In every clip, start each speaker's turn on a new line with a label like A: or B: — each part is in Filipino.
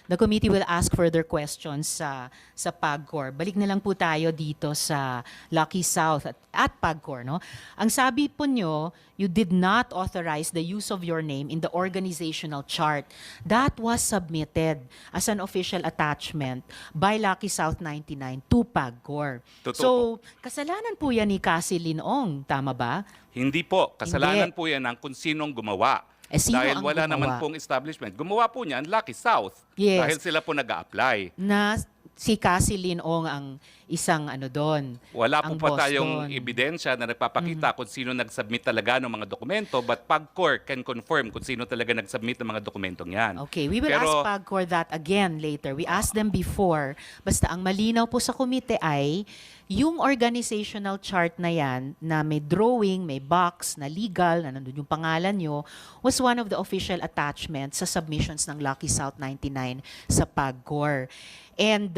A: The committee will ask further questions sa PAGCOR. Balik na lang po tayo dito sa Lucky South at PAGCOR. No? Ang sabi po nyo, you did not authorize the use of your name in the organizational chart. That was submitted as an official attachment by Lucky South 99 to PAGCOR.
B: Totoo
A: So, kasalanan po yan ni Cassie Linong, tama ba?
B: Hindi po. Kasalanan
A: Hindi.
B: po yan ng kung sinong gumawa.
A: Sino
B: Dahil
A: ang
B: wala
A: gumawa?
B: naman pong establishment. Gumawa po niyan Lucky South.
A: Yes.
B: Dahil sila po nag-a-apply.
A: Na si Cassie Linong ang isang ano doon.
B: Wala po
A: ang
B: pa
A: boss
B: tayong
A: doon.
B: ebidensya na nagpapakita kung sino nag-submit talaga ng mga dokumento, but PAGCOR can confirm kung sino talaga nag-submit ng mga dokumentong yan.
A: Okay, we will ask PAGCOR that again later. We asked them before. Basta ang malinaw po sa komite ay yung organizational chart na yan na may drawing, may box, na legal, na nandun yung pangalan nyo, was one of the official attachments sa submissions ng Lucky South 99 sa PAGCOR. And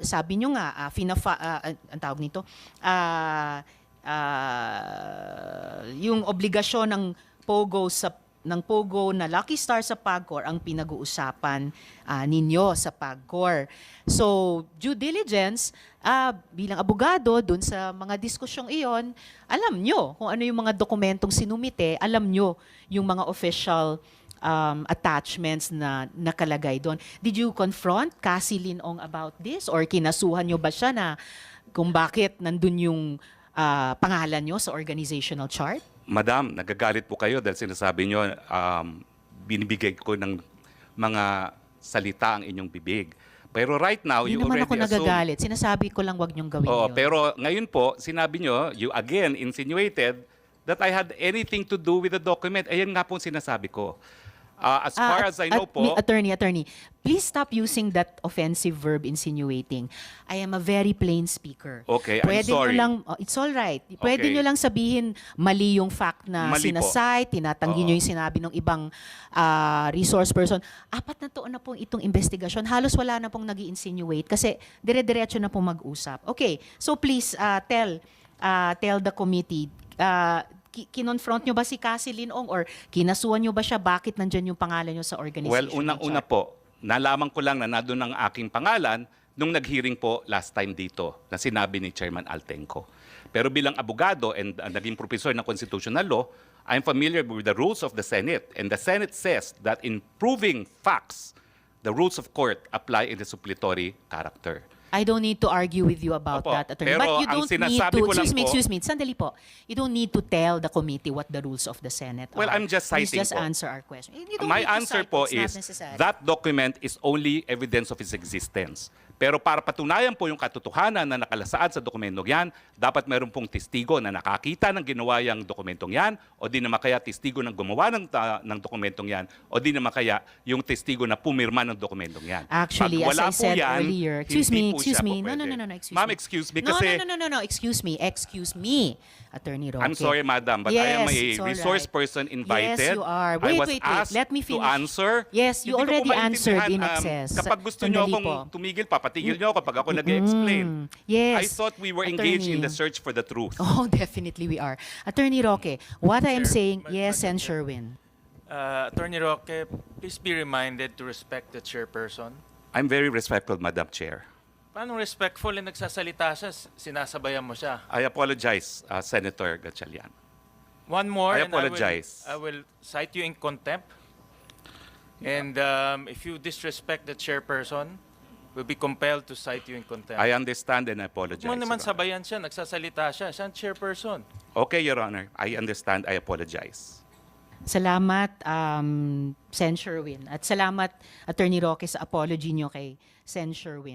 A: sabi nyo nga, ang tawag nito, yung obligasyon ng Pogo na Lucky Star sa PAGCOR ang pinag-uusapan ninyo sa PAGCOR. So, due diligence, bilang abogado, dun sa mga diskusyong iyon, alam nyo kung ano yung mga dokumentong sinumite, alam nyo yung mga official attachments na nakalagay doon. Did you confront Cassie Linong about this? Or kinasuhan nyo ba siya na kung bakit nandun yung pangalan nyo sa organizational chart?
B: Madam, nagagalit po kayo dahil sinasabi nyo, binibigay ko ng mga salita ang inyong bibig. Pero right now,
A: Hindi
B: you
A: naman
B: already
A: ako
B: assume...
A: nagagalit. Sinasabi ko lang wag niyong gawin
B: Oo,
A: yun.
B: pero ngayon po, sinabi nyo, you again insinuated that I had anything to do with the document. Ayan nga po sinasabi ko. As far as I know po...
A: Attorney, please stop using that offensive verb insinuating. I am a very plain speaker.
B: Okay, I'm sorry.
A: It's all right. Pwede
B: Okay.
A: nyo lang sabihin mali yung fact na
B: Mali po.
A: sinasite, tinatanggi nyo yung sinabi ng ibang resource person. 4 na taon na pong itong investigasyon. Halos wala na pong nag-i-insinuate kasi dire-diretso na pong mag-usap. Okay, so please tell the committee, kinonfront nyo ba si Cassie Linong or kinasuhan nyo ba siya? Bakit nandyan yung pangalan nyo sa organization?
B: Well, unang-una po, nalaman ko lang na nandun ang aking pangalan nung nag-hearing po last time dito na sinabi ni Chairman Altenco. Pero bilang abogado and naging professor ng constitutional law, I'm familiar with the rules of the Senate. And the Senate says that in proving facts, the rules of court apply in the suppletory character.
A: I don't need to argue with you about
B: Opo,
A: that, attorney.
B: pero
A: But you
B: ang
A: don't need
B: sinasabi
A: to,
B: ko lang po-
A: excuse me, sandali po. You don't need to tell the committee what the rules of the Senate
B: Well,
A: are.
B: I'm just
A: Please
B: citing
A: just
B: po.
A: answer our question. You don't
B: My
A: need to
B: answer
A: cite,
B: po
A: it's not
B: is
A: necessary.
B: that document is only evidence of its existence. Pero para patunayan po yung katotohanan na nakalasaad sa dokumentong yan, dapat meron pong testigo na nakakita ng ginawa yung dokumentong yan, o di naman kaya testigo ng gumawa ng dokumentong yan, o di naman kaya yung testigo na pumirma ng dokumentong yan.
A: Actually,
B: Pag
A: as
B: wala
A: I
B: po
A: said
B: yan,
A: earlier,
B: hindi po siya po
A: No,
B: pwede.
A: excuse
B: Ma'am,
A: me.
B: excuse me
A: No,
B: kasi...
A: no, excuse me, Attorney Roque.
B: I'm sorry, madam, but I am a
A: Yes, it's all
B: resource
A: right.
B: person invited.
A: Yes, you are.
B: I
A: Wait,
B: was
A: wait.
B: asked
A: Let me
B: to
A: finish.
B: answer.
A: Yes, you
B: Hindi ko po
A: already answered in
B: maintindihan,
A: excess.
B: Kapag gusto niyo
A: Sandali
B: akong
A: po.
B: tumigil, papatigil niyo kapag ako nag-explain.
A: Yes.
B: I thought we were engaged in the
A: Attorney.
B: search for the truth.
A: Oh, definitely we are. Attorney Roque, what I am
C: Chair,
A: saying,
C: Madam
A: yes, and
C: Chair.
A: Sherwin.
C: Attorney Roque, please be reminded to respect the chairperson.
B: I'm very respectful, Madam Chair.
C: Paano respectful na nagsasalita siya, sinasabayan mo siya?
B: I apologize, Senator Gatchalian.
C: One more,
B: I
C: and
B: apologize.
C: I will cite you in contempt. And if you disrespect the chairperson, we'll be compelled to cite you in contempt.
B: I understand and I apologize.
C: Huwag mo naman
B: Your Honor.
C: sabayan siya, nagsasalita siya. Siya ang chairperson.
B: Okay, Your Honor. I understand. I apologize.
A: Salamat, Sen Sherwin. At salamat, Attorney Roque, sa apology niyo kay Sen Sherwin.